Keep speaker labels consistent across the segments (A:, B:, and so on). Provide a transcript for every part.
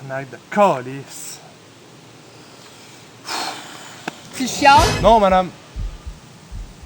A: Tabarnak de calice.
B: Tu chiales?
A: Non, madame.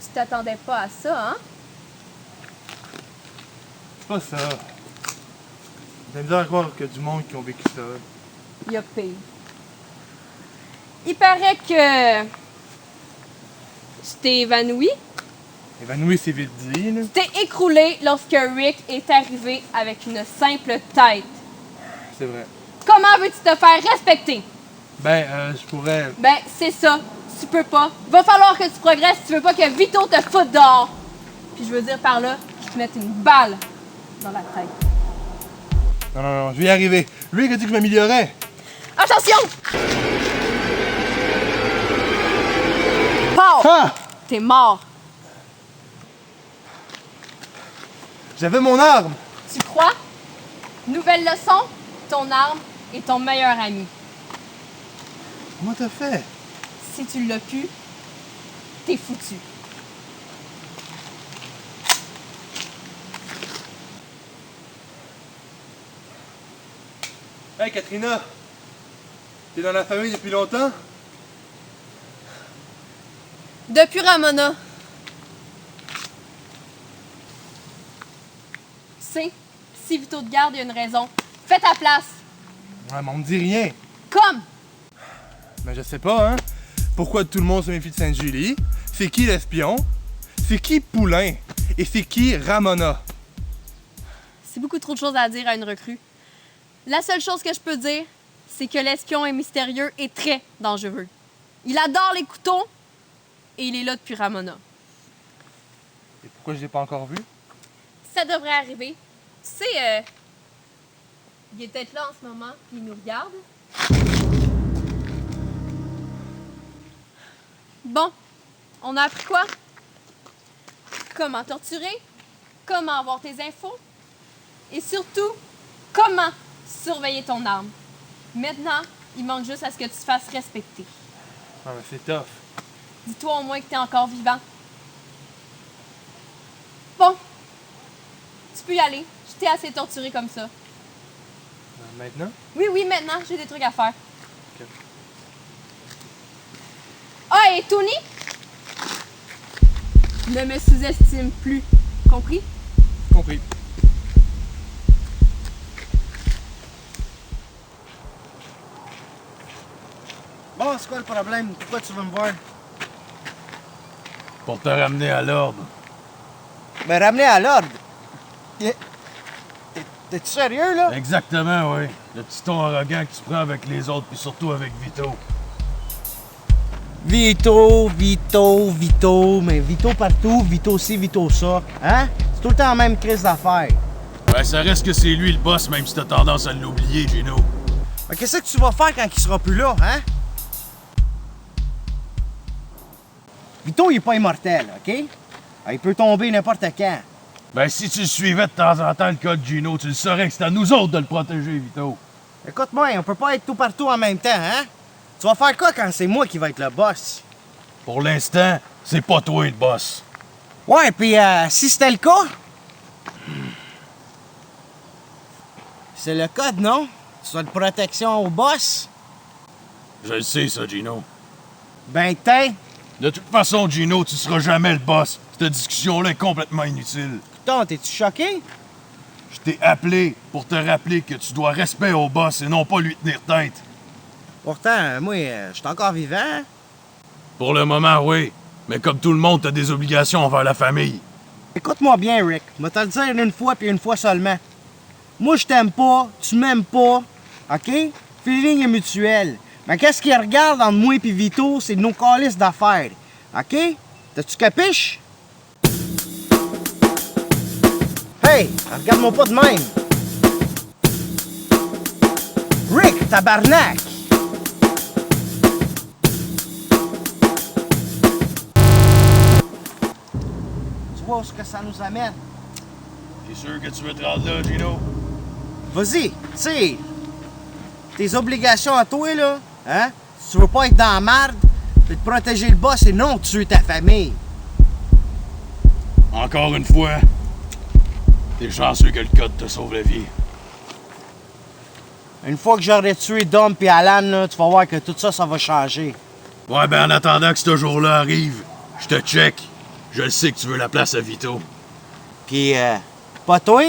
B: Tu t'attendais pas à ça, hein?
A: C'est pas ça. J'ai misère à croire qu'il y a du monde qui ont vécu ça.
B: Il y a pire. Il paraît que... Tu t'es évanoui?
A: Évanoui, c'est vite dit, là.
B: Tu t'es écroulé lorsque Rick est arrivé avec une simple tête.
A: C'est vrai.
B: Comment veux-tu te faire respecter?
A: Je pourrais...
B: Ben, c'est ça. Tu peux pas. Va falloir que tu progresses si tu veux pas que Vito te foute dehors. Puis je veux dire par là, je te mette une balle dans la tête.
A: Non, je vais y arriver. Rick a dit que je m'améliorais.
B: Attention! Paul!
A: Ah!
B: T'es mort.
A: J'avais mon arme.
B: Tu crois? Nouvelle leçon, ton arme est ton meilleur ami.
A: Comment t'as fait?
B: Si tu l'as pu, t'es foutu.
A: Hey, Katrina. T'es dans la famille depuis longtemps?
B: Depuis Ramona. C'est, si Vito te garde, il y a une raison. Fais ta place.
A: Ouais, mais on me dit rien.
B: Comme!
A: Mais je sais pas, hein. Pourquoi tout le monde se méfie de Sainte-Julie? C'est qui l'espion? C'est qui Poulain? Et c'est qui Ramona?
B: C'est beaucoup trop de choses à dire à une recrue. La seule chose que je peux dire, c'est que l'espion est mystérieux et très dangereux. Il adore les couteaux et il est là depuis Ramona.
A: Et pourquoi je l'ai pas encore vu?
B: Ça devrait arriver. Tu sais, il est peut-être là en ce moment, puis il nous regarde. Bon, on a appris quoi? Comment torturer, comment avoir tes infos et surtout, comment surveiller ton arme. Maintenant, il manque juste à ce que tu te fasses respecter.
A: Ah, mais c'est tough.
B: Dis-toi au moins que t'es encore vivant. Bon, tu peux y aller. Je t'ai assez torturé comme ça.
A: Maintenant?
B: Oui, maintenant, j'ai des trucs à faire.
A: Ok.
B: Ah, et Tony? Ne me sous-estime plus. Compris?
A: Compris.
C: Bon, c'est quoi le problème? Pourquoi tu veux me voir?
D: Pour te ramener à l'ordre.
C: Me ramener à l'ordre. T'es-tu sérieux, là?
D: Exactement, oui. Le petit ton arrogant que tu prends avec les autres, puis surtout avec Vito.
C: Vito, mais Vito partout, Vito ci, Vito ça. Hein? C'est tout le temps la même crise d'affaires.
D: Ben, ça reste que c'est lui le boss, même si t'as tendance à l'oublier, Gino.
C: Mais qu'est-ce que tu vas faire quand il sera plus là, hein? Vito, il est pas immortel, OK? Il peut tomber n'importe quand.
D: Ben, si tu le suivais de temps en temps, le cas de Gino, tu le saurais que c'est à nous autres de le protéger, Vito.
C: Écoute-moi, on peut pas être tout partout en même temps, hein? Tu vas faire quoi quand c'est moi qui va être le boss?
D: Pour l'instant, c'est pas toi le boss.
C: Ouais, puis si c'était le cas... C'est le code, non? Tu as de protection au boss?
D: Je le sais, ça, Gino.
C: Ben, t'es...
D: De toute façon, Gino, tu seras jamais le boss. Cette discussion-là est complètement inutile.
C: Putain, t'es-tu choqué?
D: Je t'ai appelé pour te rappeler que tu dois respect au boss et non pas lui tenir tête.
C: Pourtant, moi, je suis encore vivant.
D: Pour le moment, oui. Mais comme tout le monde, t'as des obligations envers la famille.
C: Écoute-moi bien, Rick. Je vais te le dire une fois puis une fois seulement. Moi, je t'aime pas, tu m'aimes pas, OK? Feeling est mutuel. Mais qu'est-ce qu'il regarde entre moi et Vito, c'est nos calices d'affaires. OK? T'as-tu capiche? Hey, regarde-moi pas de même. Rick, tabarnak! Tu vois où ce que ça nous amène?
D: T'es sûr que tu veux te rendre là, Gino?
C: Vas-y, tu sais, tes obligations à toi, là, hein? Si tu veux pas être dans la merde, c'est de protéger le boss et non tuer ta famille.
D: Encore une fois, t'es chanceux que le code te sauve la vie.
C: Une fois que j'aurai tué Dom et Alan, là, tu vas voir que tout ça, ça va changer.
D: Ouais, ben en attendant que ce jour-là arrive, je te check. Je le sais que tu veux la place à Vito.
C: Puis, pas toi?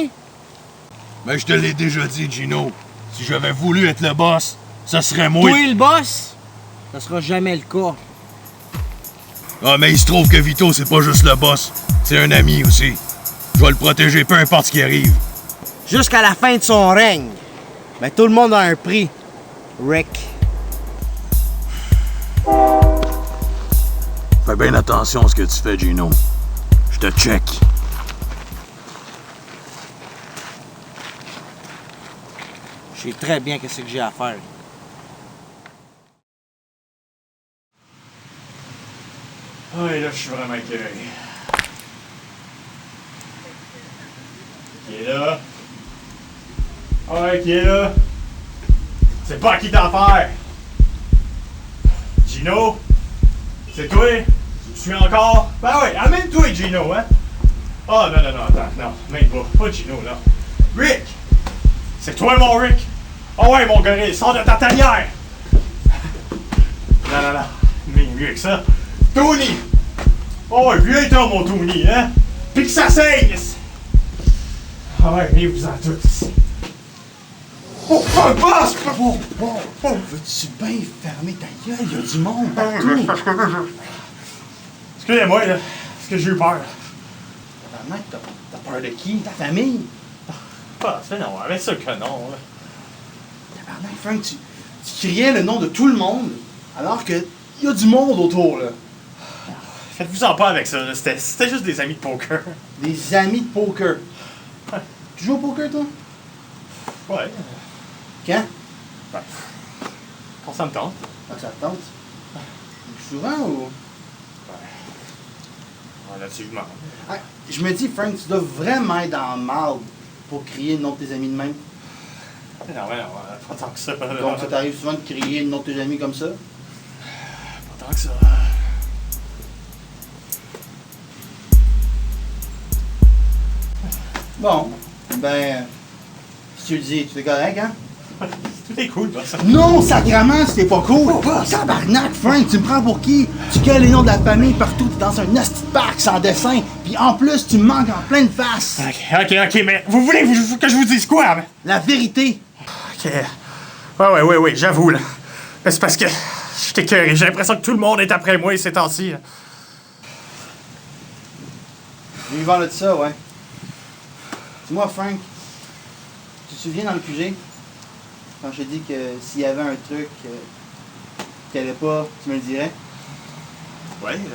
D: Mais je te l'ai déjà dit, Gino. Si j'avais voulu être le boss, ça serait moi.
C: Toi le boss? Ça sera jamais le cas.
D: Ah, mais il se trouve que Vito, c'est pas juste le boss. C'est un ami aussi. Je vais le protéger peu importe ce qui arrive.
C: Jusqu'à la fin de son règne. Mais tout le monde a un prix. Rick.
D: Fais bien attention à ce que tu fais, Gino. Je te check.
C: Je sais très bien qu'est-ce que j'ai à faire.
E: Ouais, là, je suis vraiment écœuré. Qui est là? Ouais, qui est là? C'est pas à qui t'en faire! Gino? C'est toi? Tu me suis encore? Ben ouais, amène-toi, Gino, hein? Oh, non, attends, non, même pas Gino, là. Rick! C'est toi, mon Rick? Oh ouais, mon gorille, sors de ta tanière! Non, mieux que ça. Tony! Oh, viens-t'en, mon Tony, hein? Pis que ça saigne! Ah ouais, venez-vous-en tous ici. Oh, un boss!
F: Veux-tu bien fermer ta gueule? Il y a du monde partout.
E: Excusez-moi, là. Parce que j'ai eu peur.
F: Tabarnak, t'as peur de qui? Ta famille?
E: Ah, c'est non, avec ça que non, là.
F: Tabarnak, Frank, tu criais le nom de tout le monde, alors que y a du monde autour, là.
E: Faites-vous-en pas avec ça, là. C'était juste des amis de poker.
F: Des amis de poker. Tu joues au poker, toi?
E: Ouais.
F: Quand?
E: Quand ça me tente.
F: Ah, ça te tente? Souvent ou?
E: Relativement.
F: Ah, je me dis, Frank, tu dois vraiment être dans le mal pour crier le nom de tes amis de même.
E: Non, pas tant que ça.
F: Donc, ça t'arrive souvent de crier le nom de tes amis comme ça?
E: Pas tant que ça.
F: Bon, ben, si tu le dis, tu es correct, hein?
E: Tout est cool, boss.
F: Non, sacrement, c'était pas cool! Tabarnak, Frank, tu me prends pour qui? Tu gueules les noms de la famille partout, t'es dans un hostie de parc sans dessin, puis en plus, tu me manques en pleine face!
E: Ok, mais vous voulez que je vous dise quoi? Mais...
F: La vérité!
E: Ok. Ouais, j'avoue, là. Mais c'est parce que je t'ai écœuré. J'ai l'impression que tout le monde est après moi ces temps-ci, là.
F: Vivant de ça, ouais. Dis-moi, Frank, tu te souviens dans le QG, quand je t'ai dit que s'il y avait un truc qui allait pas, tu me le dirais?
E: Ouais, il y a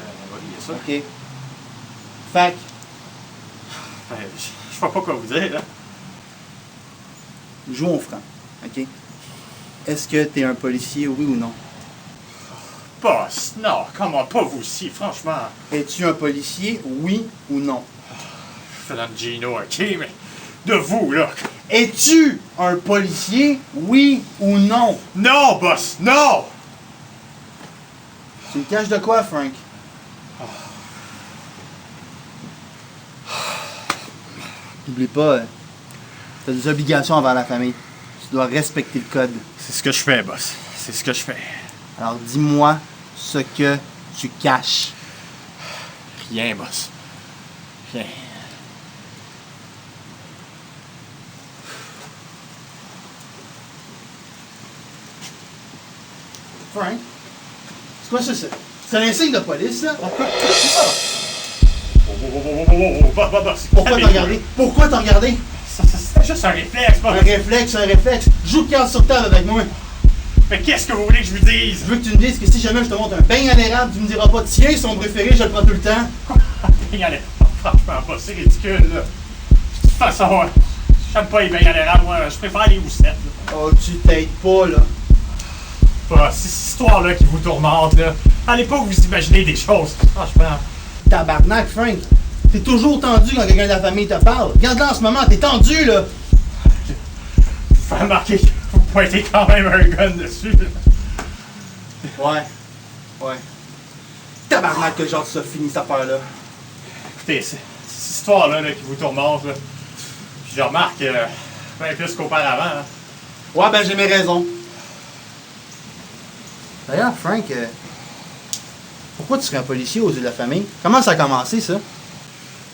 E: ça.
F: Ok. Fait que,
E: Je sais pas quoi vous dire, là.
F: jouons franc, ok? Est-ce que t'es un policier, oui ou non?
E: Boss, non, comment pas vous aussi, franchement.
F: Es-tu un policier, oui ou non?
E: Faisant Gino, ok, mais de vous, là.
F: Es-tu un policier, oui ou non?
E: Non, boss, non!
F: Tu me caches de quoi, Frank? N'oublie pas, t'as des obligations envers la famille. Tu dois respecter le code.
E: C'est ce que je fais, boss. C'est ce que je fais.
F: Alors dis-moi ce que tu caches.
E: Rien, boss. Rien.
F: Frank? C'est quoi ça? C'est un insigne de police, ça? Pourquoi t'as regardé? Pourquoi t'as regardé?
E: C'est juste un réflexe, pas
F: Un réflexe. Joue carte sur table avec moi.
E: Mais qu'est-ce que vous voulez que je vous dise?
F: Je veux que tu me dises que si jamais je te montre un beignet à l'érable, tu me diras pas tiens, son préféré, je le prends tout le temps.
E: Regardez, franchement, pas, c'est ridicule, là. De toute façon, j'aime pas les beignes à l'érable, moi, je préfère les moussettes, là.
F: Oh, tu t'aides pas, là.
E: Bah, c'est cette histoire-là qui vous tourmente, là. Allez pas vous imaginer des choses, franchement.
F: Tabarnak, Frank. T'es toujours tendu quand quelqu'un de la famille te parle. Regarde-là en ce moment, t'es tendu, là.
E: Vous faites remarquer que vous pointez quand même un gun dessus, là.
F: Ouais. Tabarnak, que genre ça finit cette affaire-là.
E: Écoutez, c'est cette histoire-là là, qui vous tourmente, là. Puis je remarque, bien plus qu'auparavant, là,
F: Ouais, ben j'ai mes raisons. D'ailleurs, Frank, pourquoi tu serais un policier aux yeux de la famille? Comment ça a commencé, ça?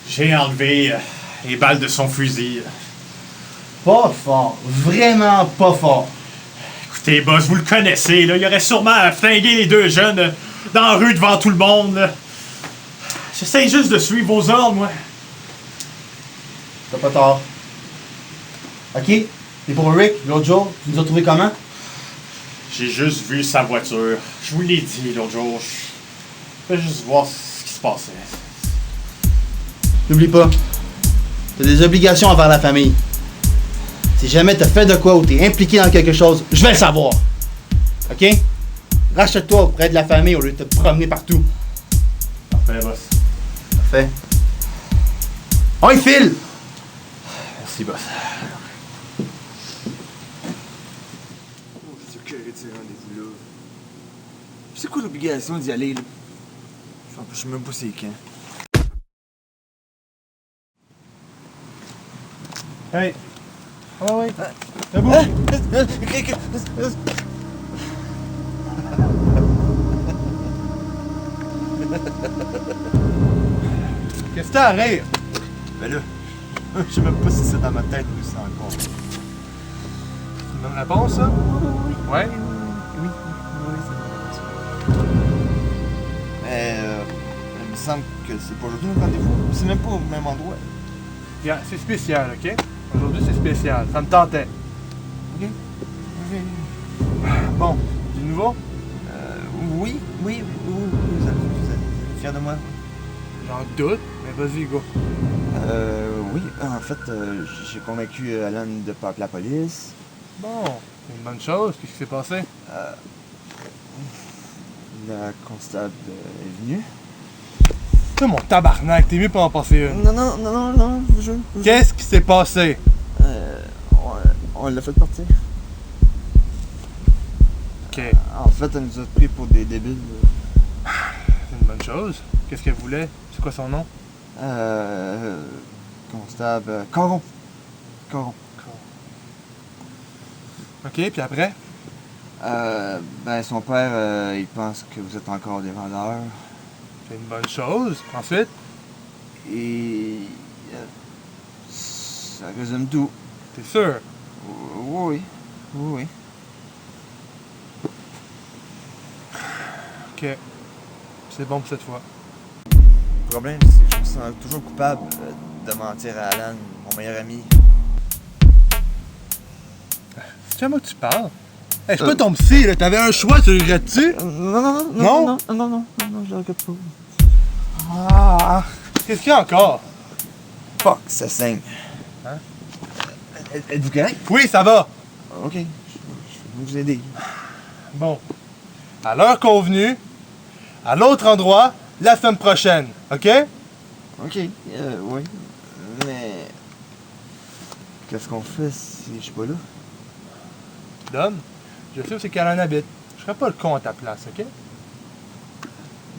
E: J'ai enlevé les balles de son fusil.
F: Pas fort. Vraiment pas fort.
E: Écoutez, boss, vous le connaissez, là. Il aurait sûrement flingué les deux jeunes dans la rue devant tout le monde, là. J'essaie juste de suivre vos ordres, moi.
F: T'as pas tort. Ok? Et pour Rick, l'autre jour, tu nous as trouvé comment?
E: J'ai juste vu sa voiture. Je vous l'ai dit l'autre jour. Je vais juste voir ce qui se passait.
F: N'oublie pas, t'as des obligations envers la famille. Si jamais t'as fait de quoi ou t'es impliqué dans quelque chose, je vais le savoir. Ok? Rachète-toi auprès de la famille au lieu de te promener partout.
E: Parfait, boss.
F: Parfait. On y file!
E: Merci, boss.
G: Je suis curé de ces rendez-vous-là. C'est quoi l'obligation d'y aller, là? Je sais même pas c'est quand.
A: Hey! Ah ouais, debout! Qu'est-ce que t'as à rire?
G: Ben là, je sais même pas si c'est dans ma tête ou si c'est encore.
A: C'est une bonne réponse, ça? Ouais?
G: Oui, c'est bon. Mais il me semble que c'est pas aujourd'hui le rendez-vous. C'est même pas au même endroit.
A: Yeah, c'est spécial, ok? Aujourd'hui, c'est spécial. Ça me tentait.
G: Ok.
A: Bon, du nouveau?
G: Oui, vous êtes fier de moi?
A: J'en doute, mais vas-y, go.
G: Oui, en fait, j'ai convaincu Alan de pas appeler la police.
A: Bon, c'est une bonne chose. Qu'est-ce qui s'est passé?
G: La constable est venue.
A: Toi, mon tabarnak, t'es mieux pas en passer une.
G: Non, je vous jure.
A: Qu'est-ce qui s'est passé?
G: On l'a fait partir.
A: Ok,
G: En fait, elle nous a pris pour des débiles.
A: c'est une bonne chose. Qu'est-ce qu'elle voulait? C'est quoi son nom?
G: Constable. Caron.
A: Ok, puis après?
G: Ben, son père, il pense que vous êtes encore des vendeurs.
A: C'est une bonne chose. Ensuite?
G: Et. Ça résume tout.
A: T'es sûr?
G: Oui.
A: Ok. C'est bon pour cette fois.
G: Le problème, c'est que je me sens toujours coupable de mentir à Alan, mon meilleur ami.
A: C'est jamais que tu parles? Hey, je suis pas ton psy, là. T'avais un choix, tu le regrettes-tu?
G: Non, je le regrette pas.
A: Ah! Qu'est-ce qu'il y a encore?
G: Fuck, ça saigne.
A: Hein?
G: Êtes-vous correct?
A: Oui, ça va.
G: Ok, je vais vous aider.
A: Bon. À l'heure convenue, à l'autre endroit, la semaine prochaine, ok?
G: Ok, oui. Mais. Qu'est-ce qu'on fait si je suis pas là?
A: Dom, je sais où c'est qu'Alan habite. Je ferai pas le con à ta place, ok?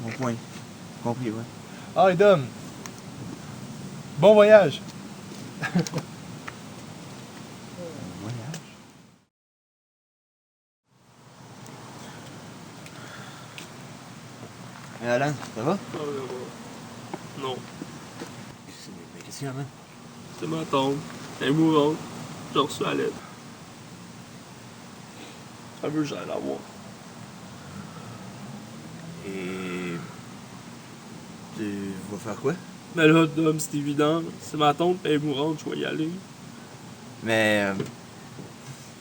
G: Bon point. Compris, ouais.
A: Ah, et Dom. Bon voyage.
G: Voyage. Et Alan, ça va?
H: Non,
G: Mais qu'est-ce qu'il y a, man?
H: c'est ma tante. Elle est mourante. J'ai reçu la lettre. Elle veut que j'aille la voir.
G: Et. Tu vas faire quoi?
H: Mais là, Dom, c'est évident. C'est ma tante, elle est mourante, je vais y aller.
G: Mais.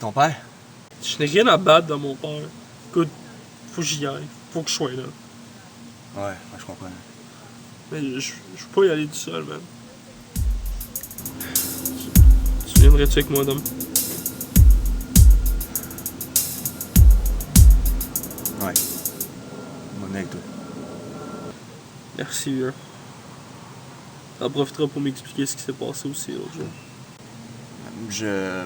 G: Ton père?
H: Je n'ai rien à battre de mon père. Écoute, faut que j'y aille. Faut que je sois là.
G: Ouais, je comprends.
H: Mais je peux pas y aller tout seul, man. Tu viendrais-tu avec moi, Dom?
G: Ouais. Mon avec toi.
H: Merci, vieux. T'en profiteras pour m'expliquer ce qui s'est passé aussi l'autre jour.
G: Je.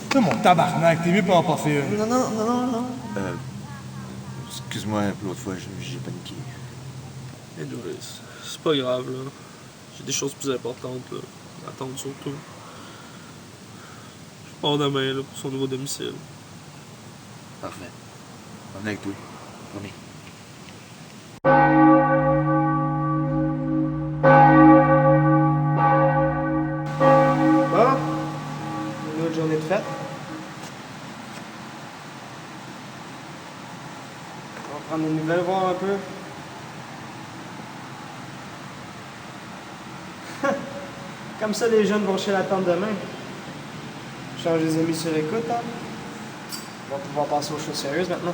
A: Toi, mon tabarnak, t'es mieux pas en passer une.
G: Non. Excuse-moi pour l'autre fois, j'ai paniqué.
H: Anyways, c'est pas grave, là. J'ai des choses plus importantes, là. Attendre surtout. part demain là, pour son nouveau domicile.
G: Parfait. On est avec toi. Promis.
C: Bon, une autre journée de fête. On va prendre des nouvelles, voir un peu. Comme ça, les jeunes vont chez la tente demain. Je change les amis sur écoute, hein. On va pouvoir passer aux choses sérieuses maintenant.